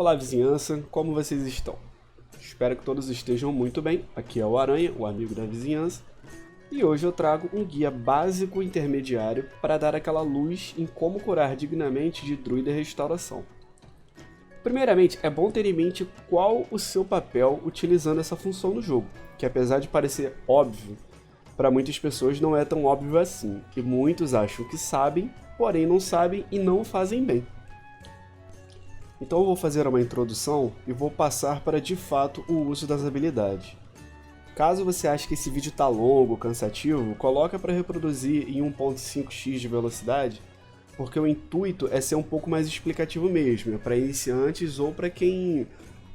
Olá vizinhança, como vocês estão? Espero que todos estejam muito bem. Aqui é o Aranha, o amigo da vizinhança, e hoje eu trago um guia básico intermediário para dar aquela luz em como curar dignamente de druida restauração. Primeiramente, é bom ter em mente qual o seu papel utilizando essa função no jogo, que apesar de parecer óbvio, para muitas pessoas não é tão óbvio assim, e muitos acham que sabem, porém não sabem e não fazem bem. Então eu vou fazer uma introdução e vou passar para de fato o uso das habilidades. Caso você ache que esse vídeo está longo ou cansativo, coloca para reproduzir em 1.5x de velocidade, porque o intuito é ser um pouco mais explicativo mesmo, para iniciantes ou para quem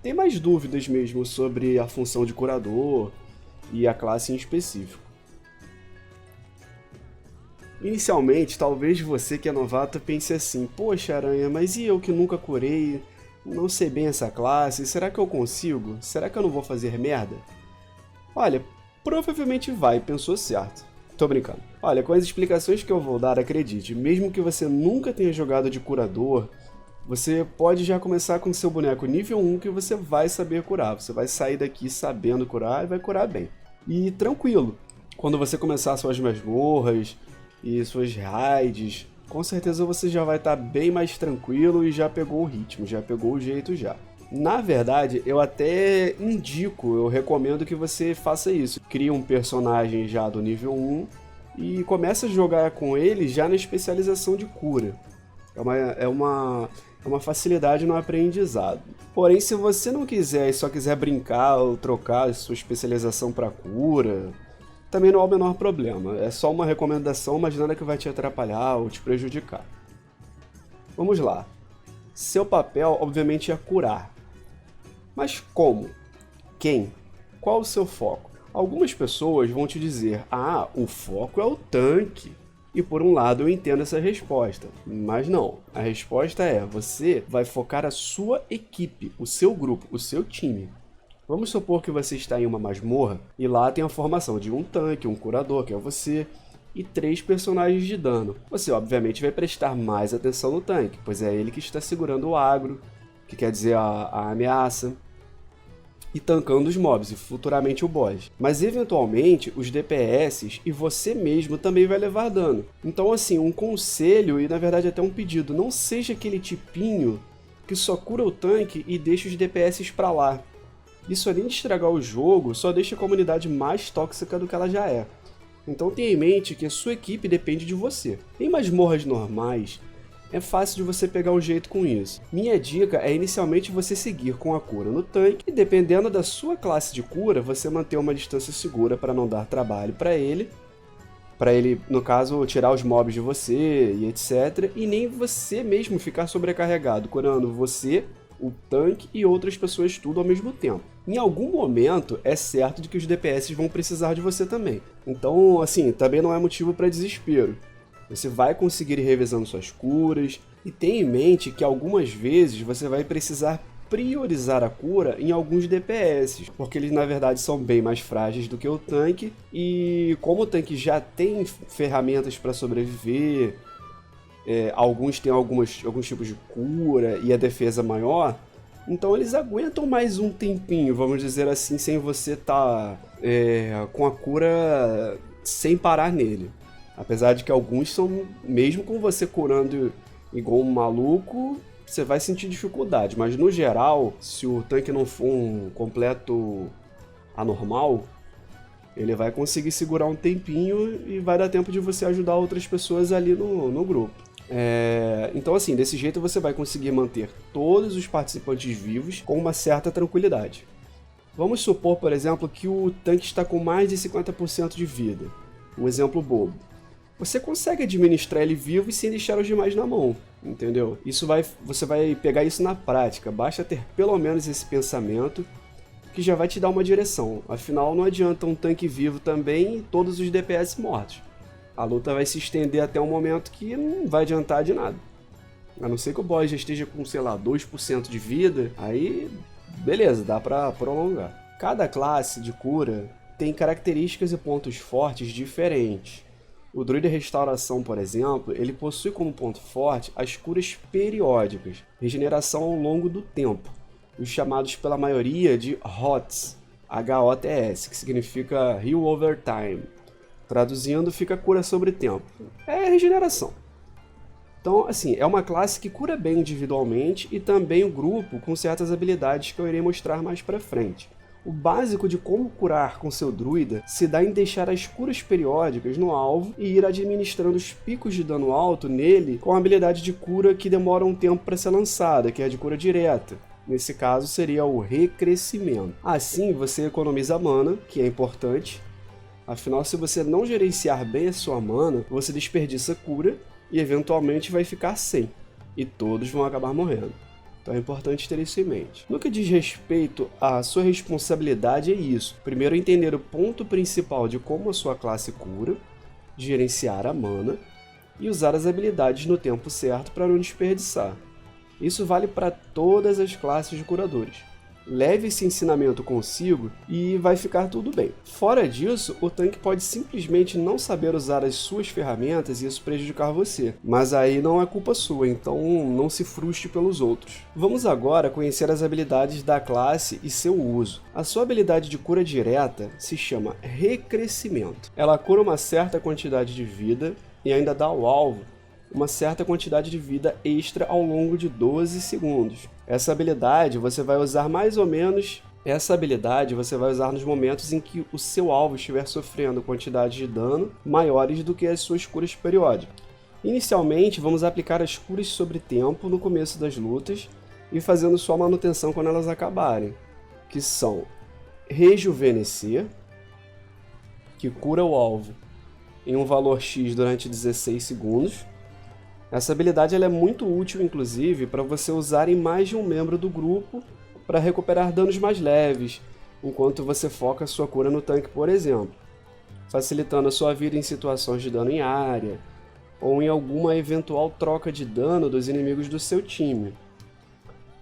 tem mais dúvidas mesmo sobre a função de curador e a classe em específico. Inicialmente, talvez você que é novato pense assim, poxa Aranha, mas e eu que nunca curei, não sei bem essa classe, será que eu consigo? Será que eu não vou fazer merda? Olha, provavelmente vai, pensou certo. Tô brincando. Olha, com as explicações que eu vou dar, acredite, mesmo que você nunca tenha jogado de curador, você pode já começar com seu boneco nível 1 que você vai saber curar. Você vai sair daqui sabendo curar e vai curar bem. E tranquilo, quando você começar suas masmorras e suas raids, com certeza você já vai estar bem mais tranquilo e já pegou o ritmo, já pegou o jeito já. Na verdade, eu até indico, eu recomendo que você faça isso. Crie um personagem já do nível 1 e comece a jogar com ele já na especialização de cura. É uma facilidade no aprendizado. Porém, se você não quiser e só quiser brincar ou trocar a sua especialização para cura, também não há o menor problema, é só uma recomendação, mas nada que vai te atrapalhar ou te prejudicar. Vamos lá. Seu papel, obviamente, é curar. Mas como? Quem? Qual o seu foco? Algumas pessoas vão te dizer, o foco é o tanque. E por um lado eu entendo essa resposta, mas não. A resposta é, você vai focar a sua equipe, o seu grupo, o seu time. Vamos supor que você está em uma masmorra e lá tem a formação de um tanque, um curador, que é você, e 3 personagens de dano. Você obviamente vai prestar mais atenção no tanque, pois é ele que está segurando o agro, que quer dizer a ameaça, e tankando os mobs, e futuramente o boss. Mas eventualmente os DPS e você mesmo também vai levar dano. Então assim, um conselho e na verdade até um pedido, não seja aquele tipinho que só cura o tanque e deixa os DPS pra lá. Isso, além de estragar o jogo, só deixa a comunidade mais tóxica do que ela já é. Então tenha em mente que a sua equipe depende de você. Em masmorras normais, é fácil de você pegar um jeito com isso. Minha dica é inicialmente você seguir com a cura no tanque e dependendo da sua classe de cura, você manter uma distância segura para não dar trabalho para ele, no caso, tirar os mobs de você e etc. E nem você mesmo ficar sobrecarregado, curando você, o tanque e outras pessoas tudo ao mesmo tempo. Em algum momento é certo de que os DPS vão precisar de você também. Então, assim, também não é motivo para desespero. Você vai conseguir ir revezando suas curas e tenha em mente que algumas vezes você vai precisar priorizar a cura em alguns DPS, porque eles na verdade são bem mais frágeis do que o tanque e como o tanque já tem ferramentas para sobreviver, alguns têm alguns tipos de cura e a defesa maior, então eles aguentam mais um tempinho, vamos dizer assim, sem você estar com a cura sem parar nele. Apesar de que alguns são, mesmo com você curando igual um maluco, você vai sentir dificuldade, mas no geral, se o tanque não for um completo anormal, ele vai conseguir segurar um tempinho e vai dar tempo de você ajudar outras pessoas ali no grupo. Então assim, desse jeito você vai conseguir manter todos os participantes vivos com uma certa tranquilidade. Vamos supor, por exemplo, que o tanque está com mais de 50% de vida. Um exemplo bobo. Você consegue administrar ele vivo e sem deixar os demais na mão, entendeu? Você vai pegar isso na prática, basta ter pelo menos esse pensamento que já vai te dar uma direção. Afinal, não adianta um tanque vivo também e todos os DPS mortos. A luta vai se estender até um momento que não vai adiantar de nada. A não ser que o boss já esteja com, sei lá, 2% de vida, aí beleza, dá pra prolongar. Cada classe de cura tem características e pontos fortes diferentes. O Druida Restauração, por exemplo, ele possui como ponto forte as curas periódicas, regeneração ao longo do tempo. os chamados pela maioria de HOTS, H-O-T-S, que significa Heal Over Time. Traduzindo, fica cura sobre tempo. É regeneração. Então, assim, é uma classe que cura bem individualmente e também o grupo com certas habilidades que eu irei mostrar mais pra frente. O básico de como curar com seu druida se dá em deixar as curas periódicas no alvo e ir administrando os picos de dano alto nele com a habilidade de cura que demora um tempo para ser lançada, que é a de cura direta. Nesse caso seria o recrescimento. Assim você economiza mana, que é importante. Afinal, se você não gerenciar bem a sua mana, você desperdiça cura e eventualmente vai ficar sem, e todos vão acabar morrendo. Então é importante ter isso em mente. No que diz respeito à sua responsabilidade é isso. Primeiro entender o ponto principal de como a sua classe cura, gerenciar a mana e usar as habilidades no tempo certo para não desperdiçar. Isso vale para todas as classes de curadores. Leve esse ensinamento consigo e vai ficar tudo bem. Fora disso, o tanque pode simplesmente não saber usar as suas ferramentas e isso prejudicar você. Mas aí não é culpa sua, então não se frustre pelos outros. Vamos agora conhecer as habilidades da classe e seu uso. A sua habilidade de cura direta se chama Recrescimento. Ela cura uma certa quantidade de vida e ainda dá ao alvo uma certa quantidade de vida extra ao longo de 12 segundos. Essa habilidade você vai usar nos momentos em que o seu alvo estiver sofrendo quantidades de dano maiores do que as suas curas periódicas. Inicialmente, vamos aplicar as curas sobre tempo no começo das lutas e fazendo sua manutenção quando elas acabarem, que são Rejuvenescer, que cura o alvo em um valor X durante 16 segundos. Essa habilidade ela é muito útil, inclusive, para você usar em mais de um membro do grupo para recuperar danos mais leves, enquanto você foca sua cura no tanque, por exemplo, facilitando a sua vida em situações de dano em área, ou em alguma eventual troca de dano dos inimigos do seu time.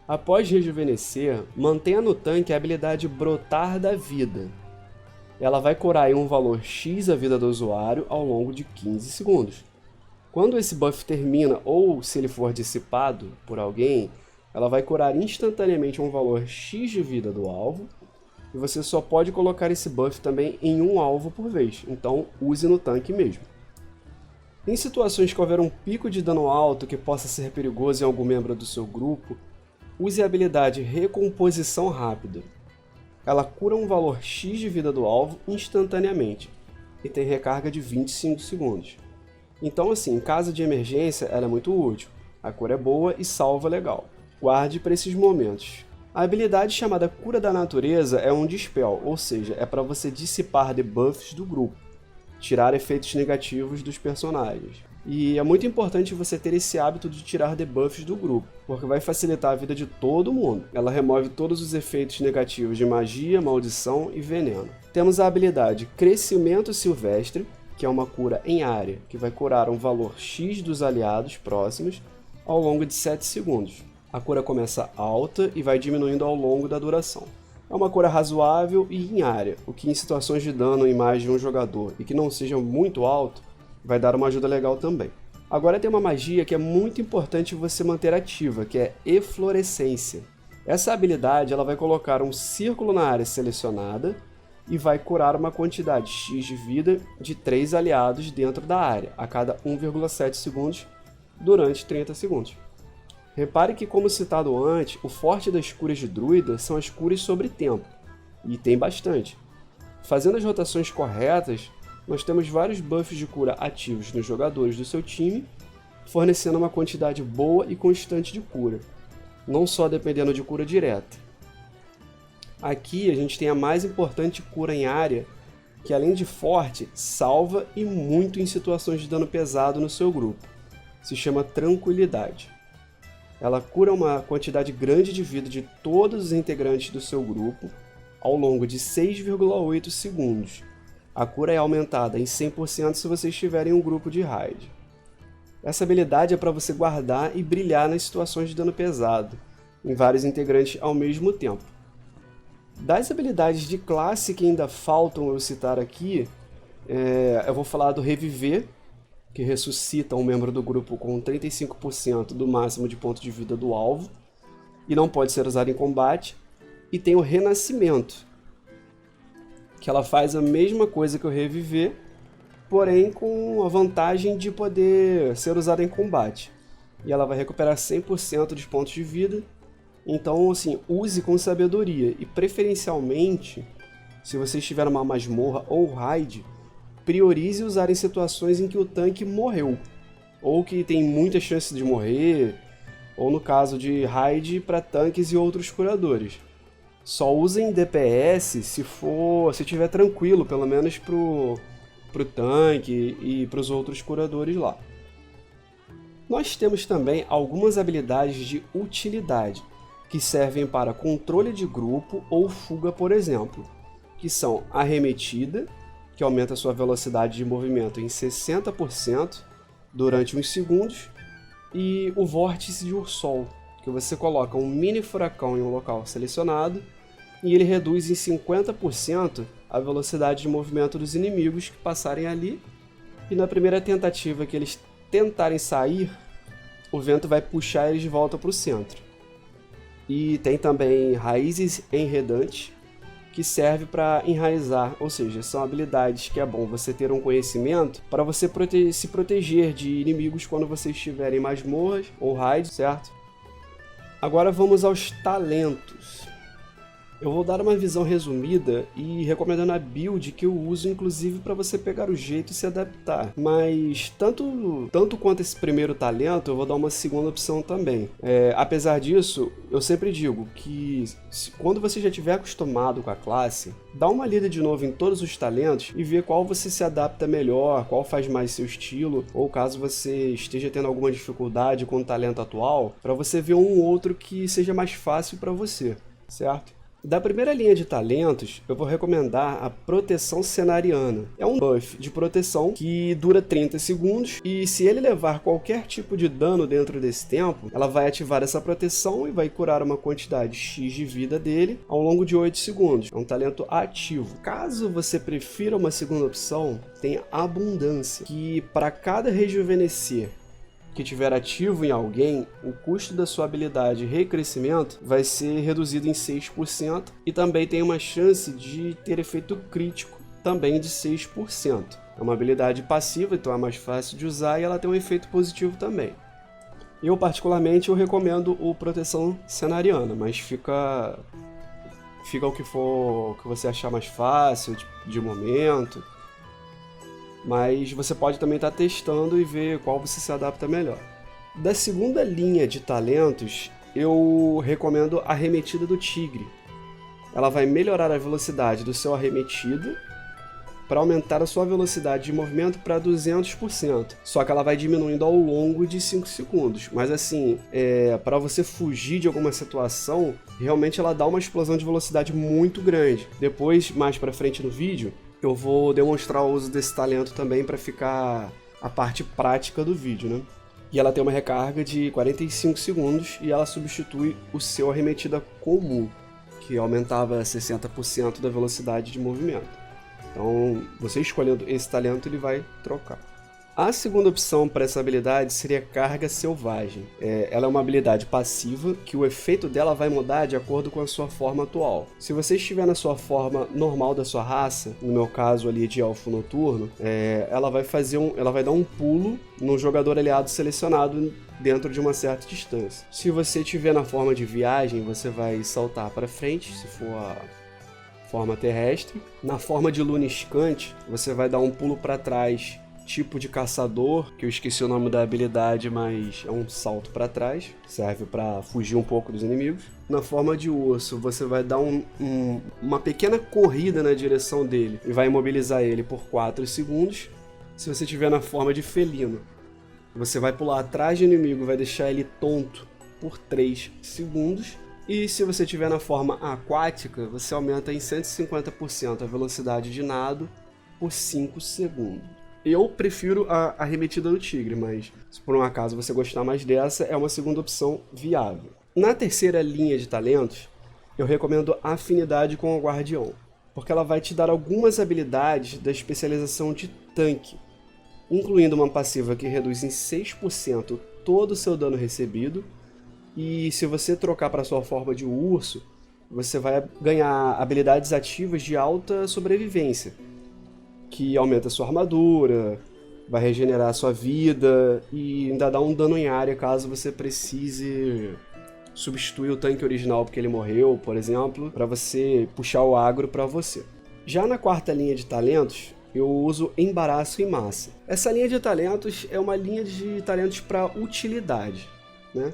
Após rejuvenescer, mantenha no tanque a habilidade Brotar da Vida. Ela vai curar em um valor X a vida do usuário ao longo de 15 segundos. Quando esse buff termina, ou se ele for dissipado por alguém, ela vai curar instantaneamente um valor X de vida do alvo, e você só pode colocar esse buff também em um alvo por vez, então use no tanque mesmo. Em situações que houver um pico de dano alto que possa ser perigoso em algum membro do seu grupo, use a habilidade Recomposição Rápida. Ela cura um valor X de vida do alvo instantaneamente, e tem recarga de 25 segundos. Então assim, em caso de emergência, ela é muito útil. A cura é boa e salva legal. Guarde para esses momentos. A habilidade chamada Cura da Natureza é um Dispel, ou seja, é para você dissipar debuffs do grupo, tirar efeitos negativos dos personagens. E é muito importante você ter esse hábito de tirar debuffs do grupo, porque vai facilitar a vida de todo mundo. Ela remove todos os efeitos negativos de magia, maldição e veneno. Temos a habilidade Crescimento Silvestre, que é uma cura em área, que vai curar um valor X dos aliados próximos ao longo de 7 segundos. A cura começa alta e vai diminuindo ao longo da duração. É uma cura razoável e em área, o que em situações de dano em mais de um jogador e que não seja muito alto, vai dar uma ajuda legal também. Agora tem uma magia que é muito importante você manter ativa, que é Eflorescência. Essa habilidade ela vai colocar um círculo na área selecionada e vai curar uma quantidade X de vida de 3 aliados dentro da área, a cada 1,7 segundos, durante 30 segundos. Repare que, como citado antes, o forte das curas de druida são as curas sobre tempo, e tem bastante. Fazendo as rotações corretas, nós temos vários buffs de cura ativos nos jogadores do seu time, fornecendo uma quantidade boa e constante de cura, não só dependendo de cura direta. Aqui a gente tem a mais importante cura em área, que além de forte, salva e muito em situações de dano pesado no seu grupo. Se chama Tranquilidade. Ela cura uma quantidade grande de vida de todos os integrantes do seu grupo ao longo de 6,8 segundos. A cura é aumentada em 100% se você estiver em um grupo de raid. Essa habilidade é para você guardar e brilhar nas situações de dano pesado, em vários integrantes ao mesmo tempo. Das habilidades de classe que ainda faltam eu citar aqui, eu vou falar do Reviver, que ressuscita um membro do grupo com 35% do máximo de ponto de vida do alvo, e não pode ser usada em combate. E tem o Renascimento, que ela faz a mesma coisa que o Reviver, porém com a vantagem de poder ser usada em combate. E ela vai recuperar 100% dos pontos de vida. Então, assim, use com sabedoria. E preferencialmente, se você estiver numa masmorra ou raid, priorize usar em situações em que o tanque morreu, ou que tem muita chance de morrer, ou no caso de raid para tanques e outros curadores. Só usem DPS se estiver tranquilo, pelo menos pro tanque e para os outros curadores lá. Nós temos também algumas habilidades de utilidade, que servem para controle de grupo ou fuga, por exemplo, que são Arremetida, que aumenta sua velocidade de movimento em 60% durante uns segundos, e o Vórtice de Ursol, que você coloca um mini furacão em um local selecionado e ele reduz em 50% a velocidade de movimento dos inimigos que passarem ali, e na primeira tentativa que eles tentarem sair, o vento vai puxar eles de volta para o centro. E tem também Raízes Enredantes, que serve para enraizar, ou seja, são habilidades que é bom você ter um conhecimento para você se proteger de inimigos quando você estiver em masmorras ou raids, certo? Agora vamos aos talentos. Eu vou dar uma visão resumida e recomendando a build que eu uso, inclusive para você pegar o jeito e se adaptar. Mas tanto quanto esse primeiro talento, eu vou dar uma segunda opção também. Apesar disso, eu sempre digo que quando você já estiver acostumado com a classe, dá uma lida de novo em todos os talentos e vê qual você se adapta melhor, qual faz mais seu estilo, ou caso você esteja tendo alguma dificuldade com o talento atual, para você ver um ou outro que seja mais fácil para você, certo? Da primeira linha de talentos, eu vou recomendar a Proteção Cenariana. É um buff de proteção que dura 30 segundos e se ele levar qualquer tipo de dano dentro desse tempo, ela vai ativar essa proteção e vai curar uma quantidade X de vida dele ao longo de 8 segundos. É um talento ativo. Caso você prefira uma segunda opção, tem Abundância, que para cada rejuvenescer que tiver ativo em alguém, o custo da sua habilidade Recrescimento vai ser reduzido em 6% e também tem uma chance de ter efeito crítico também de 6%. É uma habilidade passiva, então é mais fácil de usar e ela tem um efeito positivo também. Eu particularmente recomendo o Proteção Cenariana, mas fica o que for que você achar mais fácil de momento. Mas você pode também estar testando e ver qual você se adapta melhor. Da segunda linha de talentos, eu recomendo a Arremetida do Tigre. Ela vai melhorar a velocidade do seu arremetido para aumentar a sua velocidade de movimento para 200%. Só que ela vai diminuindo ao longo de 5 segundos. Mas assim, para você fugir de alguma situação, realmente ela dá uma explosão de velocidade muito grande. Depois, mais para frente no vídeo, eu vou demonstrar o uso desse talento também para ficar a parte prática do vídeo, né? E ela tem uma recarga de 45 segundos e ela substitui o seu arremetida comum, que aumentava 60% da velocidade de movimento. Então, você escolhendo esse talento, ele vai trocar. A segunda opção para essa habilidade seria Carga Selvagem. Ela é uma habilidade passiva que o efeito dela vai mudar de acordo com a sua forma atual. Se você estiver na sua forma normal da sua raça, no meu caso ali de Elfo Noturno, ela vai dar um pulo no jogador aliado selecionado dentro de uma certa distância. Se você estiver na forma de viagem, você vai saltar para frente, se for a forma terrestre. Na forma de luniscante, você vai dar um pulo para trás, tipo de caçador, que eu esqueci o nome da habilidade, mas é um salto para trás, serve para fugir um pouco dos inimigos. Na forma de urso, você vai dar uma pequena corrida na direção dele e vai imobilizar ele por 4 segundos. Se você estiver na forma de felino, você vai pular atrás do inimigo e vai deixar ele tonto por 3 segundos. E se você estiver na forma aquática, você aumenta em 150% a velocidade de nado por 5 segundos. Eu prefiro a Arremetida do Tigre, mas se por um acaso você gostar mais dessa, é uma segunda opção viável. Na terceira linha de talentos, eu recomendo a Afinidade com o Guardião, porque ela vai te dar algumas habilidades da especialização de tanque, incluindo uma passiva que reduz em 6% todo o seu dano recebido E se você trocar para sua forma de urso, você vai ganhar habilidades ativas de alta sobrevivência, que aumenta a sua armadura, vai regenerar a sua vida e ainda dá um dano em área caso você precise substituir o tanque original porque ele morreu, por exemplo, para você puxar o agro para você. Já na quarta linha de talentos, eu uso embaraço em massa. Essa linha de talentos é uma linha de talentos para utilidade, né?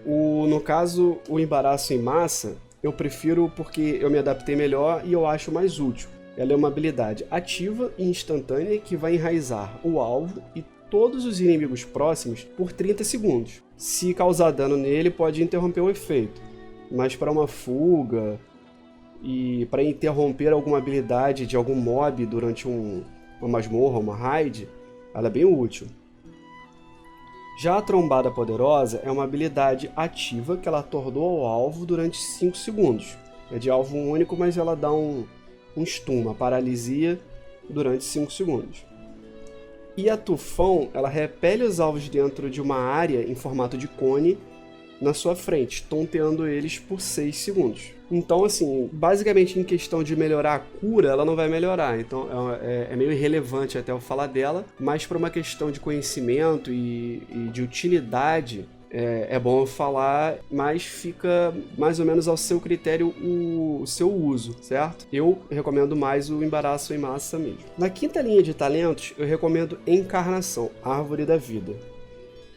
No caso, o embaraço em massa, eu prefiro porque eu me adaptei melhor e eu acho mais útil. Ela é uma habilidade ativa e instantânea que vai enraizar o alvo e todos os inimigos próximos por 30 segundos. Se causar dano nele, pode interromper o efeito, mas para uma fuga e para interromper alguma habilidade de algum mob durante uma masmorra, uma raid, ela é bem útil. Já a Trombada Poderosa é uma habilidade ativa que ela atordoa o alvo durante 5 segundos. É de alvo único, mas ela dá um stun, uma paralisia durante 5 segundos. E a Tufão, ela repele os alvos dentro de uma área em formato de cone na sua frente, tonteando eles por 6 segundos. Então, assim, basicamente em questão de melhorar a cura, ela não vai melhorar. Então é meio irrelevante até eu falar dela, mas para uma questão de conhecimento e de utilidade, é bom eu falar, mas fica mais ou menos ao seu critério o seu uso, certo? Eu recomendo mais o embaraço em massa mesmo. Na quinta linha de talentos, eu recomendo Encarnação, Árvore da Vida.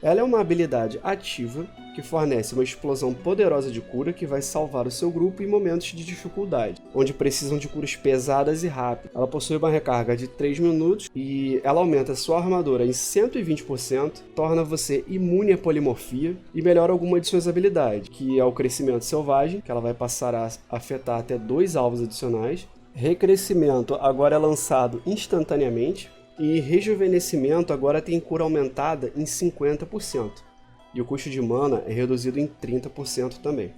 Ela é uma habilidade ativa que fornece uma explosão poderosa de cura que vai salvar o seu grupo em momentos de dificuldade, onde precisam de curas pesadas e rápidas. Ela possui uma recarga de 3 minutos e ela aumenta sua armadura em 120%, torna você imune à polimorfia e melhora alguma de suas habilidades, que é o Crescimento Selvagem, que ela vai passar a afetar até 2 alvos adicionais. Recrescimento agora é lançado instantaneamente. E Rejuvenescimento agora tem cura aumentada em 50%. E o custo de mana é reduzido em 30% também.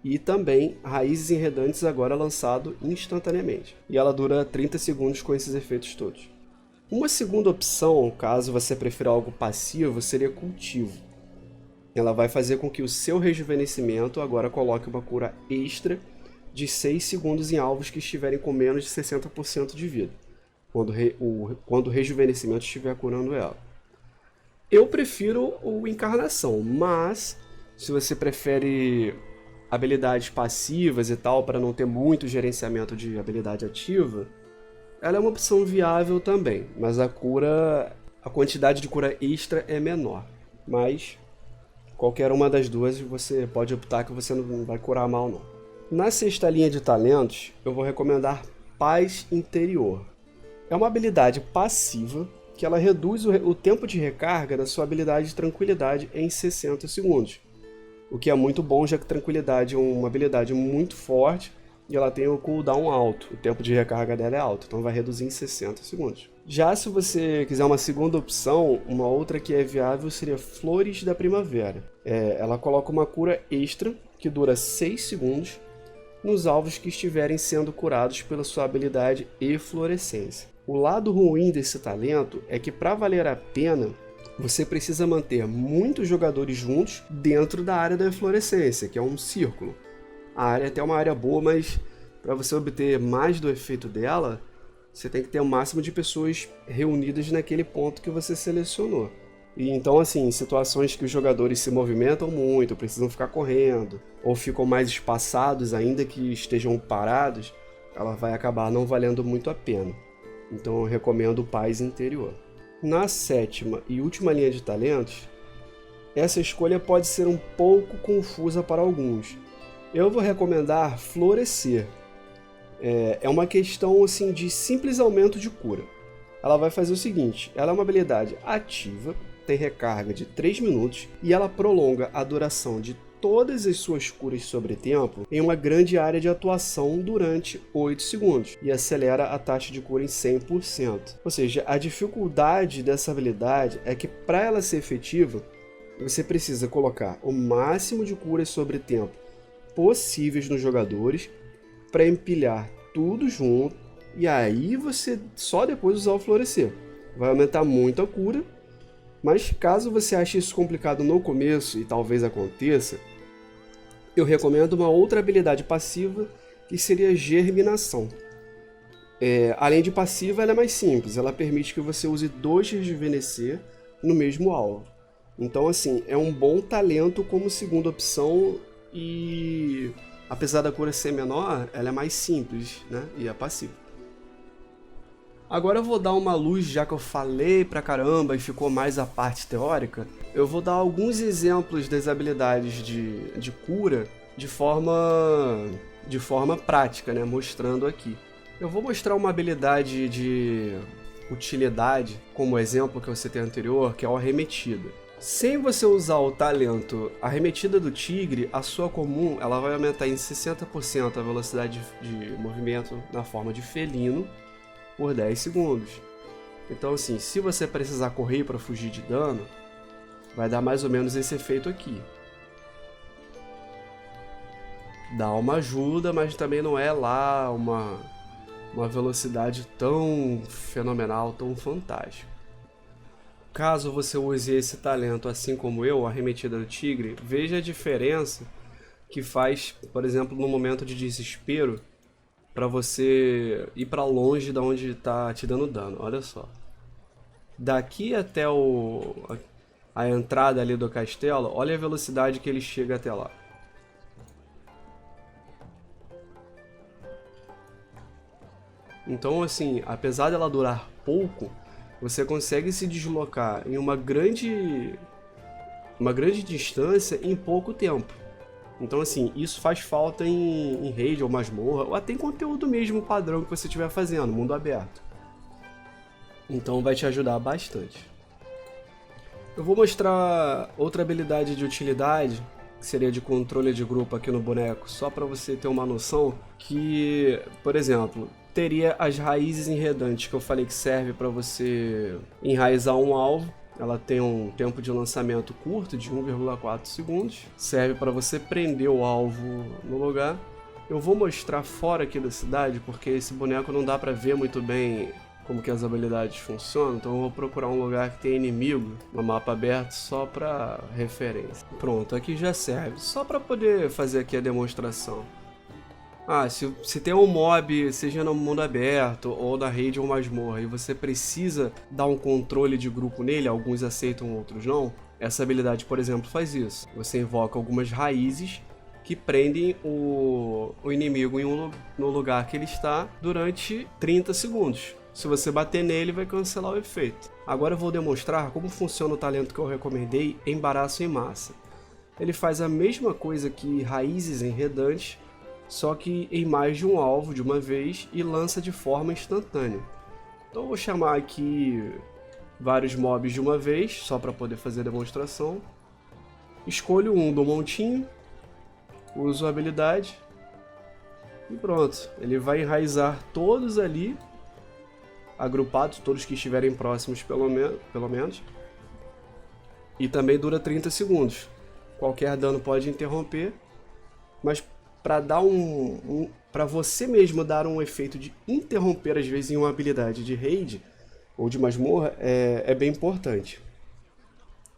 E também Raízes Enredantes agora lançado instantaneamente. E ela dura 30 segundos com esses efeitos todos. Uma segunda opção, caso você prefira algo passivo, seria Cultivo. Ela vai fazer com que o seu Rejuvenescimento agora coloque uma cura extra de 6 segundos em alvos que estiverem com menos de 60% de vida. Quando o rejuvenescimento estiver curando ela. Eu prefiro o Encarnação, mas se você prefere habilidades passivas e tal, para não ter muito gerenciamento de habilidade ativa, ela é uma opção viável também, mas a quantidade de cura extra é menor. Mas qualquer uma das duas você pode optar que você não vai curar mal não. Na sexta linha de talentos, eu vou recomendar Paz Interior. É uma habilidade passiva que ela reduz o tempo de recarga da sua habilidade de Tranquilidade em 60 segundos. O que é muito bom, já que Tranquilidade é uma habilidade muito forte e ela tem o cooldown alto. O tempo de recarga dela é alto, então vai reduzir em 60 segundos. Já se você quiser uma segunda opção, uma outra que é viável seria Flores da Primavera. Ela coloca uma cura extra que dura 6 segundos nos alvos que estiverem sendo curados pela sua habilidade Eflorescência. O lado ruim desse talento é que, para valer a pena, você precisa manter muitos jogadores juntos dentro da área da eflorescência, que é um círculo. A área é até uma área boa, mas para você obter mais do efeito dela, você tem que ter o máximo de pessoas reunidas naquele ponto que você selecionou. E então, assim, em situações que os jogadores se movimentam muito, precisam ficar correndo, ou ficam mais espaçados ainda que estejam parados, ela vai acabar não valendo muito a pena. Então eu recomendo Paz Interior. Na sétima e última linha de talentos, essa escolha pode ser um pouco confusa para alguns. Eu vou recomendar Florescer. É uma questão assim, de simples aumento de cura. Ela vai fazer o seguinte, ela é uma habilidade ativa, tem recarga de 3 minutos e ela prolonga a duração de todas as suas curas sobre tempo em uma grande área de atuação durante 8 segundos e acelera a taxa de cura em 100%. Ou seja, a dificuldade dessa habilidade é que para ela ser efetiva, você precisa colocar o máximo de curas sobre tempo possíveis nos jogadores para empilhar tudo junto e aí você só depois usar o Florescer. Vai aumentar muito a cura, mas caso você ache isso complicado no começo e talvez aconteça, eu recomendo uma outra habilidade passiva, que seria Germinação. Além de passiva, ela é mais simples, ela permite que você use 2 Rejuvenescer no mesmo alvo. Então, assim, é um bom talento como segunda opção e, apesar da cura ser menor, ela é mais simples, né? E é passiva. Agora eu vou dar uma luz, já que eu falei pra caramba e ficou mais a parte teórica, eu vou dar alguns exemplos das habilidades de cura de forma prática, né? Mostrando aqui. Eu vou mostrar uma habilidade de utilidade, como exemplo que eu citei anterior, que é o Arremetida. Sem você usar o talento Arremetida do Tigre, a sua comum ela vai aumentar em 60% a velocidade de movimento na forma de felino por 10 segundos. Então, assim, se você precisar correr para fugir de dano, vai dar mais ou menos esse efeito aqui. Dá uma ajuda, mas também não é lá uma velocidade tão fenomenal, tão fantástica. Caso você use esse talento assim como eu, a Arremetida do Tigre, veja a diferença que faz, por exemplo, no momento de desespero, para você ir para longe da onde está te dando dano. Olha só. Daqui até a entrada ali do castelo, olha a velocidade que ele chega até lá. Então, assim, apesar dela durar pouco, você consegue se deslocar em uma grande distância em pouco tempo. Então, assim, isso faz falta em raid ou masmorra, ou até em conteúdo mesmo padrão que você estiver fazendo, mundo aberto. Então vai te ajudar bastante. Eu vou mostrar outra habilidade de utilidade, que seria de controle de grupo aqui no boneco, só para você ter uma noção que, por exemplo, teria as raízes enredantes que eu falei que serve para você enraizar um alvo. Ela tem um tempo de lançamento curto, de 1,4 segundos. Serve para você prender o alvo no lugar. Eu vou mostrar fora aqui da cidade, porque esse boneco não dá para ver muito bem como que as habilidades funcionam. Então eu vou procurar um lugar que tem inimigo no mapa aberto só para referência. Pronto, aqui já serve. Só para poder fazer aqui a demonstração. Se tem um mob, seja no mundo aberto ou na raid ou masmorra, e você precisa dar um controle de grupo nele, alguns aceitam, outros não, essa habilidade, por exemplo, faz isso. Você invoca algumas raízes que prendem o inimigo no lugar que ele está durante 30 segundos. Se você bater nele, vai cancelar o efeito. Agora eu vou demonstrar como funciona o talento que eu recomendei, Embaraço em Massa. Ele faz a mesma coisa que Raízes Enredantes, só que em mais de um alvo de uma vez e lança de forma instantânea. Então eu vou chamar aqui vários mobs de uma vez, só para poder fazer a demonstração. Escolho um do montinho, uso a habilidade e pronto. Ele vai enraizar todos ali, agrupados, todos que estiverem próximos pelo menos. E também dura 30 segundos. Qualquer dano pode interromper, mas para você mesmo dar um efeito de interromper às vezes em uma habilidade de raid ou de masmorra é bem importante.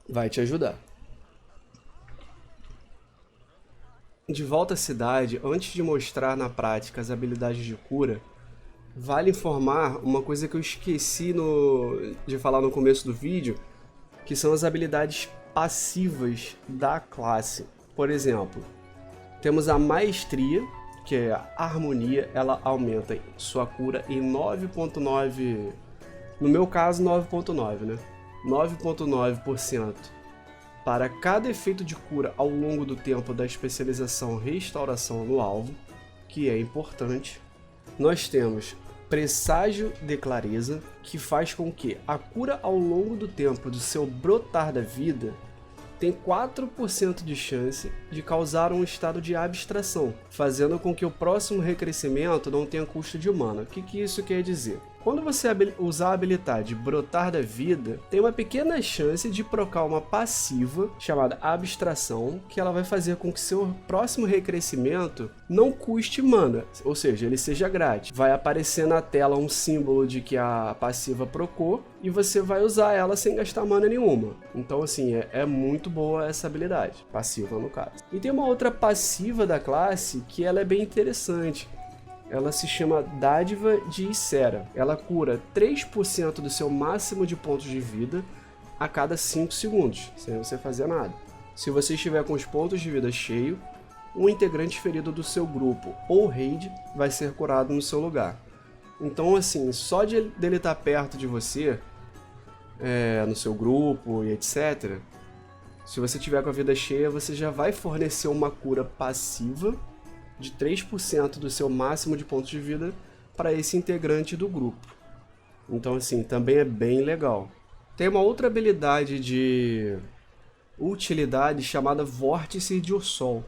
Vai te ajudar. De volta à cidade, antes de mostrar na prática as habilidades de cura, vale informar uma coisa que eu esqueci de falar no começo do vídeo, que são as habilidades passivas da classe. Por exemplo, temos a Maestria, que é a Harmonia, ela aumenta sua cura em 9,9%, no meu caso 9,9%, né? 9,9% para cada efeito de cura ao longo do tempo da especialização Restauração no alvo, que é importante. Nós temos Presságio de Clareza, que faz com que a cura ao longo do tempo do seu brotar da vida tem 4% de chance de causar um estado de abstração, fazendo com que o próximo recrescimento não tenha custo de mana. O que isso quer dizer? Quando você usar a habilidade Brotar da Vida, tem uma pequena chance de procar uma passiva chamada Abstração, que ela vai fazer com que seu próximo recrescimento não custe mana, ou seja, ele seja grátis. Vai aparecer na tela um símbolo de que a passiva procou e você vai usar ela sem gastar mana nenhuma. Então assim, é muito boa essa habilidade, passiva no caso. E tem uma outra passiva da classe que ela é bem interessante. Ela se chama Dádiva de Ysera. Ela cura 3% do seu máximo de pontos de vida a cada 5 segundos, sem você fazer nada. Se você estiver com os pontos de vida cheios, um integrante ferido do seu grupo ou raid vai ser curado no seu lugar. Então assim, só de dele estar perto de você, no seu grupo e etc., se você tiver com a vida cheia, você já vai fornecer uma cura passiva de 3% do seu máximo de pontos de vida para esse integrante do grupo. Então assim, também é bem legal. Tem uma outra habilidade de utilidade chamada Vórtice de Ursol.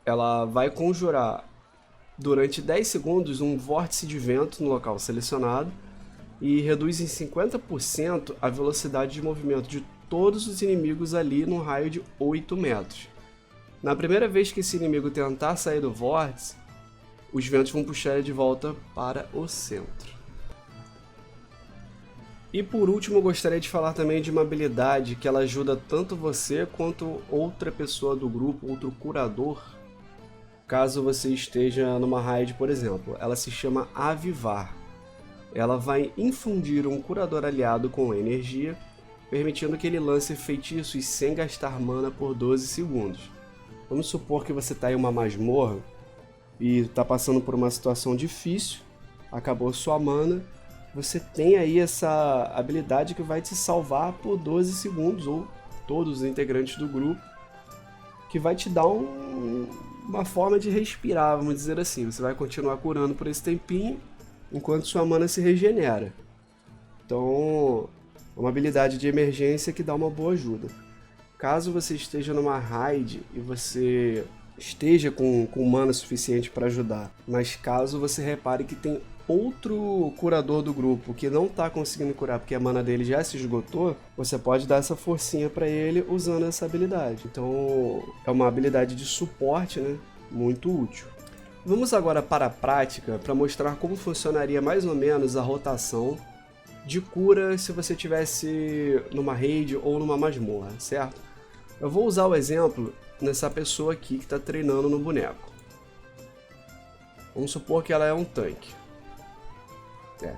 Ela vai conjurar durante 10 segundos um vórtice de vento no local selecionado e reduz em 50% a velocidade de movimento de todos os inimigos ali num raio de 8 metros. Na primeira vez que esse inimigo tentar sair do vórtice, os ventos vão puxar ele de volta para o centro. E por último, eu gostaria de falar também de uma habilidade que ela ajuda tanto você quanto outra pessoa do grupo, outro curador, caso você esteja numa raid, por exemplo. Ela se chama Avivar. Ela vai infundir um curador aliado com energia, permitindo que ele lance feitiços sem gastar mana por 12 segundos. Vamos supor que você está em uma masmorra e está passando por uma situação difícil, acabou sua mana, você tem aí essa habilidade que vai te salvar por 12 segundos, ou todos os integrantes do grupo, que vai te dar uma forma de respirar, vamos dizer assim. Você vai continuar curando por esse tempinho, enquanto sua mana se regenera. Então, é uma habilidade de emergência que dá uma boa ajuda. Caso você esteja numa raid e você esteja com mana suficiente para ajudar, mas caso você repare que tem outro curador do grupo que não está conseguindo curar porque a mana dele já se esgotou, você pode dar essa forcinha para ele usando essa habilidade. Então é uma habilidade de suporte, né? Muito útil. Vamos agora para a prática para mostrar como funcionaria mais ou menos a rotação de cura se você estivesse numa raid ou numa masmorra, certo? Eu vou usar o exemplo nessa pessoa aqui que está treinando no boneco. Vamos supor que ela é um tanque.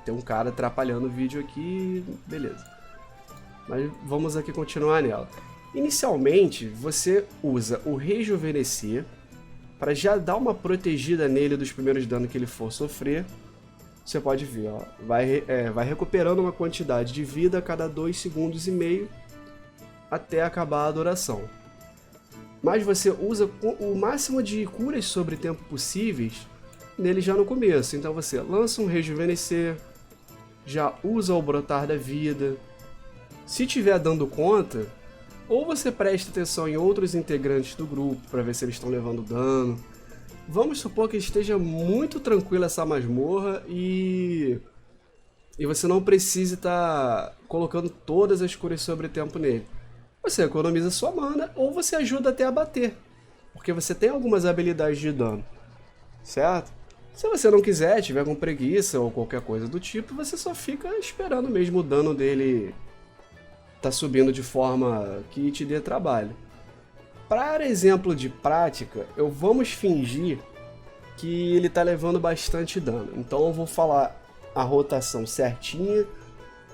Tem um cara atrapalhando o vídeo aqui, beleza. Mas vamos aqui continuar nela. Inicialmente, você usa o Rejuvenescer para já dar uma protegida nele dos primeiros danos que ele for sofrer. Você pode ver, ó, vai recuperando uma quantidade de vida a cada 2,5 segundos até acabar a duração. Mas você usa o máximo de curas sobre tempo possíveis nele já no começo. Então você lança um Rejuvenescer, já usa o Brotar da Vida. Se tiver dando conta, ou você presta atenção em outros integrantes do grupo para ver se eles estão levando dano. Vamos supor que esteja muito tranquila essa masmorra e você não precise estar colocando todas as curas sobre tempo nele. Você economiza sua mana ou você ajuda até a bater, porque você tem algumas habilidades de dano, certo? Se você não quiser, tiver com preguiça ou qualquer coisa do tipo, você só fica esperando mesmo o dano dele tá subindo de forma que te dê trabalho. Para exemplo de prática, vamos fingir que ele tá levando bastante dano. Então eu vou falar a rotação certinha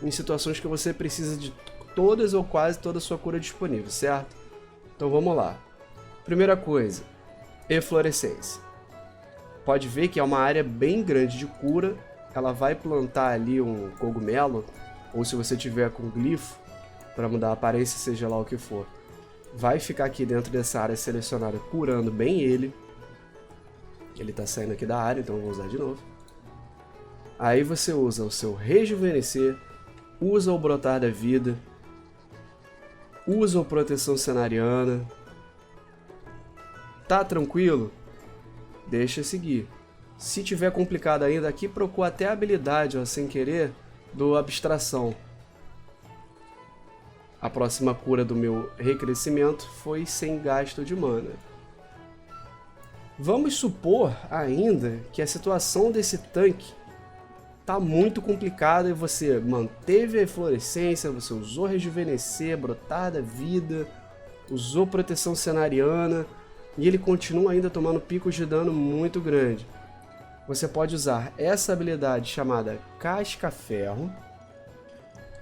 em situações que você precisa de todas ou quase toda a sua cura disponível, certo? Então vamos lá. Primeira coisa, Eflorescência. Pode ver que é uma área bem grande de cura. Ela vai plantar ali um cogumelo, ou se você tiver com glifo, para mudar a aparência, seja lá o que for. Vai ficar aqui dentro dessa área selecionada, curando bem ele. Ele está saindo aqui da área, então eu vou usar de novo. Aí você usa o seu Rejuvenescer, usa o Brotar da Vida, usa a Proteção Cenariana. Tá tranquilo? Deixa seguir. Se tiver complicado ainda, aqui procuro até a habilidade, ó, sem querer, do abstração. A próxima cura do meu recrescimento foi sem gasto de mana. Vamos supor ainda que a situação desse tanque tá muito complicada e você manteve a eflorescência, você usou rejuvenescer, brotar da vida, usou proteção cenariana e ele continua ainda tomando picos de dano muito grande. Você pode usar essa habilidade chamada Casca-Ferro,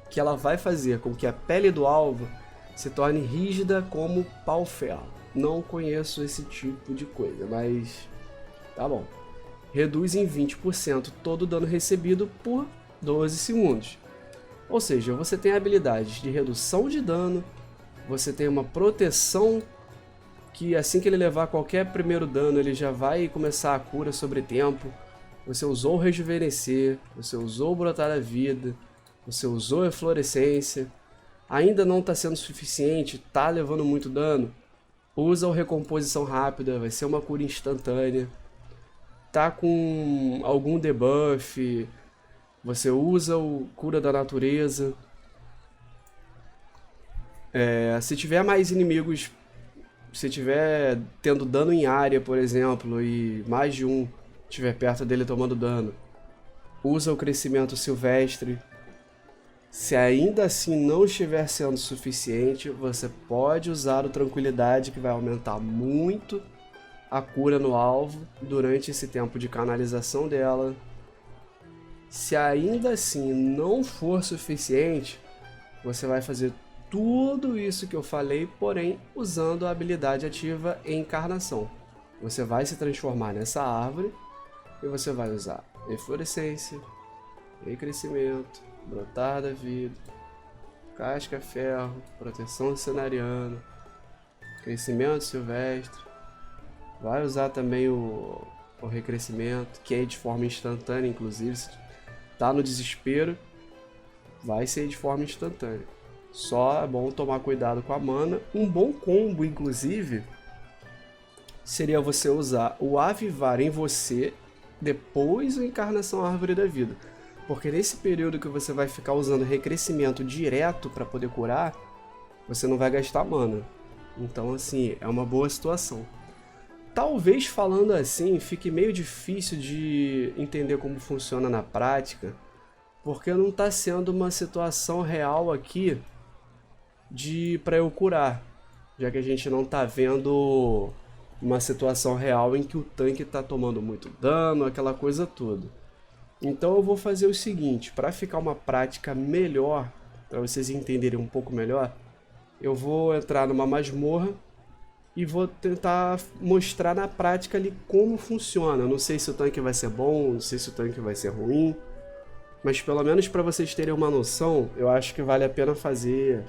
que ela vai fazer com que a pele do alvo se torne rígida como pau-ferro. Não conheço esse tipo de coisa, mas tá bom. Reduz em 20% todo o dano recebido por 12 segundos. Ou seja, você tem habilidades de redução de dano, você tem uma proteção que assim que ele levar qualquer primeiro dano, ele já vai começar a cura sobre tempo. Você usou o rejuvenescer, você usou o brotar da vida, você usou a eflorescência, ainda não está sendo suficiente, está levando muito dano, usa o recomposição rápida, vai ser uma cura instantânea. Tá com algum debuff, você usa o cura da natureza. Se tiver mais inimigos, se tiver tendo dano em área, por exemplo, e mais de um estiver perto dele tomando dano, usa o crescimento silvestre. Se ainda assim não estiver sendo suficiente, você pode usar o tranquilidade, que vai aumentar muito a cura no alvo durante esse tempo de canalização dela. Se ainda assim não for suficiente, você vai fazer tudo isso que eu falei, porém usando a habilidade ativa Encarnação. Você vai se transformar nessa árvore e você vai usar Eflorescência, Recrescimento, Brotar da Vida, Casca-Ferro, Proteção Cenariana, Crescimento Silvestre. Vai usar também o Recrescimento, que é de forma instantânea, inclusive. Se tá no desespero, vai ser de forma instantânea. Só é bom tomar cuidado com a mana. Um bom combo, inclusive, seria você usar o Avivar em você, depois o Encarnação Árvore da Vida. Porque nesse período que você vai ficar usando recrescimento direto para poder curar, você não vai gastar mana. Então, assim, é uma boa situação. Talvez falando assim, fique meio difícil de entender como funciona na prática, porque não está sendo uma situação real aqui para eu curar, já que a gente não está vendo uma situação real em que o tanque está tomando muito dano, aquela coisa toda. Então eu vou fazer o seguinte, para ficar uma prática melhor, para vocês entenderem um pouco melhor, eu vou entrar numa masmorra e vou tentar mostrar na prática ali como funciona. Não sei se o tanque vai ser bom, não sei se o tanque vai ser ruim, mas pelo menos para vocês terem uma noção, eu acho que vale a pena fazer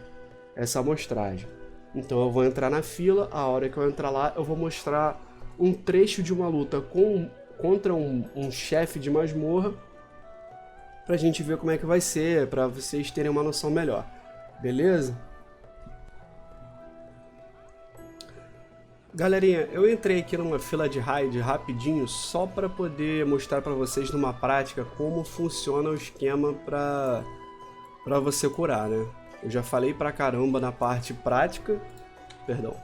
essa amostragem. Então eu vou entrar na fila, a hora que eu entrar lá eu vou mostrar um trecho de uma luta contra um chefe de masmorra, pra gente ver como é que vai ser, pra vocês terem uma noção melhor, beleza? Galerinha, eu entrei aqui numa fila de raid rapidinho só para poder mostrar para vocês numa prática como funciona o esquema para você curar, né? Eu já falei pra caramba na parte prática, perdão.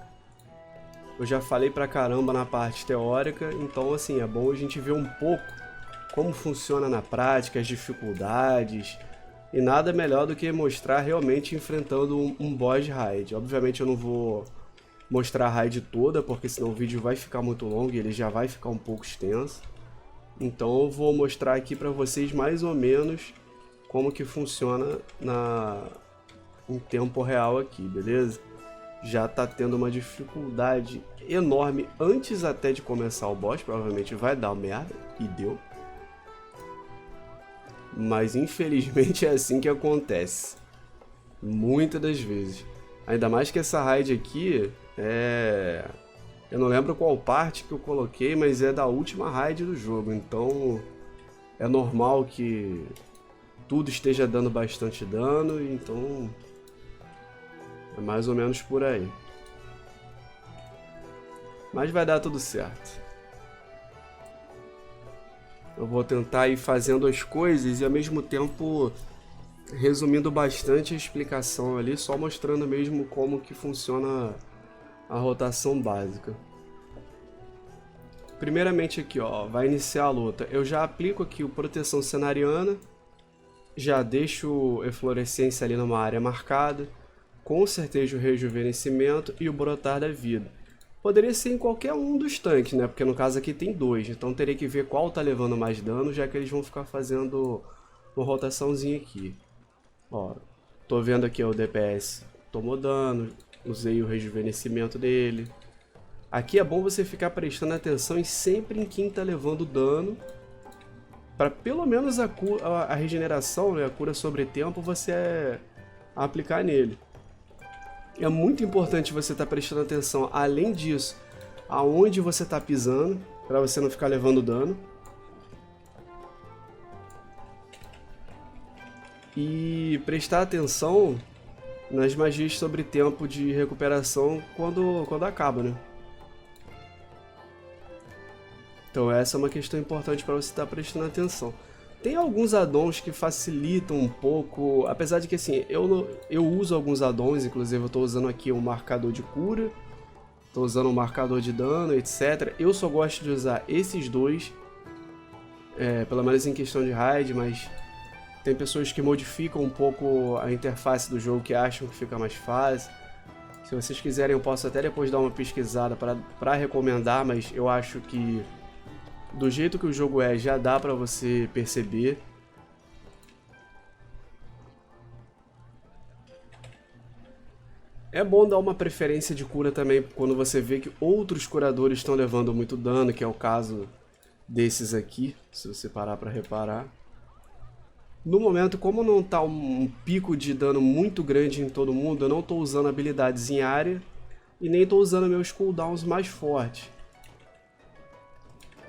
Eu já falei pra caramba na parte teórica, então assim, é bom a gente ver um pouco como funciona na prática, as dificuldades, e nada melhor do que mostrar realmente enfrentando um boss de raid. Obviamente eu não vou mostrar a raid toda, porque senão o vídeo vai ficar muito longo e ele já vai ficar um pouco extenso. Então eu vou mostrar aqui para vocês mais ou menos como que funciona em tempo real aqui, beleza? Já tá tendo uma dificuldade enorme antes até de começar o boss, provavelmente vai dar merda, e deu. Mas infelizmente é assim que acontece, muitas das vezes. Ainda mais que essa raid aqui eu não lembro qual parte que eu coloquei, mas é da última raid do jogo, então é normal que tudo esteja dando bastante dano, então é mais ou menos por aí. Mas vai dar tudo certo. Eu vou tentar ir fazendo as coisas e ao mesmo tempo resumindo bastante a explicação ali, só mostrando mesmo como que funciona a rotação básica. Primeiramente aqui, ó, vai iniciar a luta. Eu já aplico aqui o proteção cenariana, já deixo eflorescência ali numa área marcada, com certeza o rejuvenescimento e o brotar da vida. Poderia ser em qualquer um dos tanques, né? Porque no caso aqui tem dois, então teria que ver qual tá levando mais dano, já que eles vão ficar fazendo uma rotaçãozinha aqui. Ó, tô vendo aqui o DPS tomou dano, usei o rejuvenescimento dele. Aqui é bom você ficar prestando atenção e sempre em quem tá levando dano, para pelo menos a regeneração, né, a cura sobre tempo, você aplicar nele. É muito importante você estar prestando atenção, além disso, aonde você está pisando, para você não ficar levando dano. E prestar atenção nas magias sobre tempo de recuperação quando acaba, né? Então essa é uma questão importante para você estar prestando atenção. Tem alguns addons que facilitam um pouco, apesar de que assim, eu uso alguns addons, inclusive eu estou usando aqui um marcador de cura, estou usando um marcador de dano, etc. Eu só gosto de usar esses dois, pelo menos em questão de raid, mas tem pessoas que modificam um pouco a interface do jogo, que acham que fica mais fácil. Se vocês quiserem eu posso até depois dar uma pesquisada para recomendar, mas eu acho que do jeito que o jogo já dá pra você perceber. É bom dar uma preferência de cura também quando você vê que outros curadores estão levando muito dano, que é o caso desses aqui, se você parar pra reparar. No momento, como não tá um pico de dano muito grande em todo mundo, eu não tô usando habilidades em área e nem tô usando meus cooldowns mais fortes.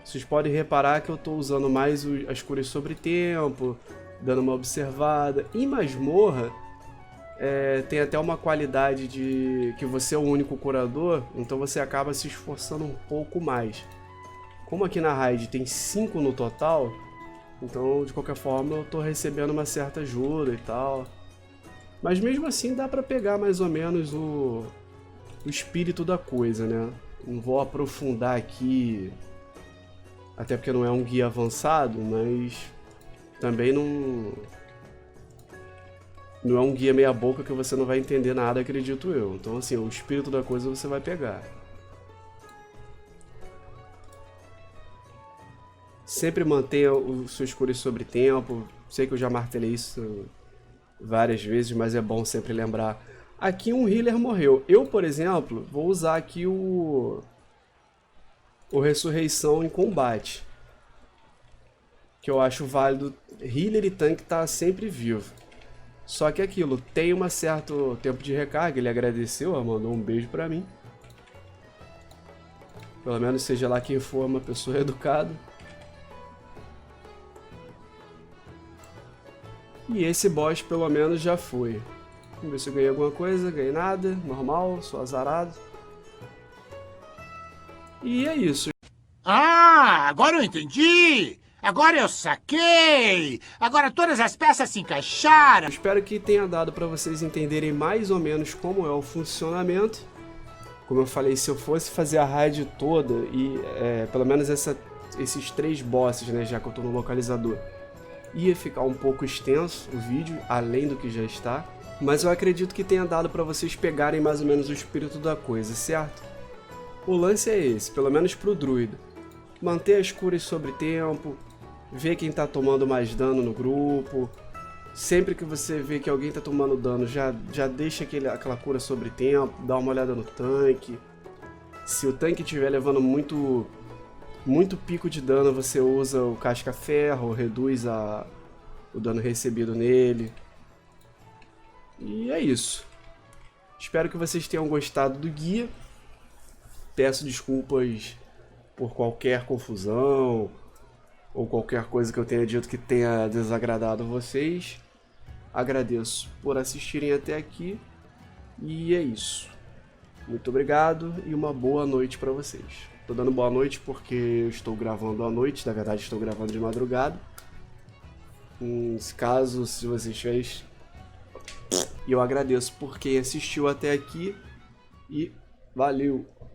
Vocês podem reparar que eu estou usando mais as curas sobre tempo, dando uma observada. Em masmorra, tem até uma qualidade de que você é o único curador, então você acaba se esforçando um pouco mais. Como aqui na raid tem 5 no total, então de qualquer forma eu estou recebendo uma certa ajuda e tal. Mas mesmo assim dá para pegar mais ou menos o espírito da coisa, né? Não vou aprofundar aqui, até porque não é um guia avançado, mas também não é um guia meia boca que você não vai entender nada, acredito eu. Então assim, o espírito da coisa você vai pegar. Sempre mantenha os seus curas sobre tempo. Sei que eu já martelei isso várias vezes, mas é bom sempre lembrar. Aqui um healer morreu. Eu, por exemplo, vou usar aqui o Ressurreição em combate, que eu acho válido. Healer e tanque tá sempre vivo. Só que aquilo, tem um certo tempo de recarga. Ele agradeceu, mandou um beijo pra mim. Pelo menos seja lá quem for, uma pessoa educada. E esse boss pelo menos já foi. Vamos ver se eu ganhei alguma coisa. Ganhei nada, normal, sou azarado. E é isso. Ah, agora eu entendi! Agora eu saquei! Agora todas as peças se encaixaram! Espero que tenha dado para vocês entenderem mais ou menos como é o funcionamento. Como eu falei, se eu fosse fazer a raid toda e pelo menos esses 3 bosses, né, já que eu tô no localizador, ia ficar um pouco extenso o vídeo, além do que já está. Mas eu acredito que tenha dado para vocês pegarem mais ou menos o espírito da coisa, certo? O lance é esse, pelo menos pro druida. Manter as curas sobre tempo, ver quem tá tomando mais dano no grupo. Sempre que você vê que alguém tá tomando dano, já deixa aquela cura sobre tempo, dá uma olhada no tanque. Se o tanque estiver levando muito pico de dano, você usa o casca-ferro, reduz o dano recebido nele. E é isso. Espero que vocês tenham gostado do guia. Peço desculpas por qualquer confusão ou qualquer coisa que eu tenha dito que tenha desagradado vocês. Agradeço por assistirem até aqui e é isso. Muito obrigado e uma boa noite para vocês. Tô dando boa noite porque eu estou gravando à noite, na verdade estou gravando de madrugada. Caso, se vocês fez, e eu agradeço por quem assistiu até aqui e valeu!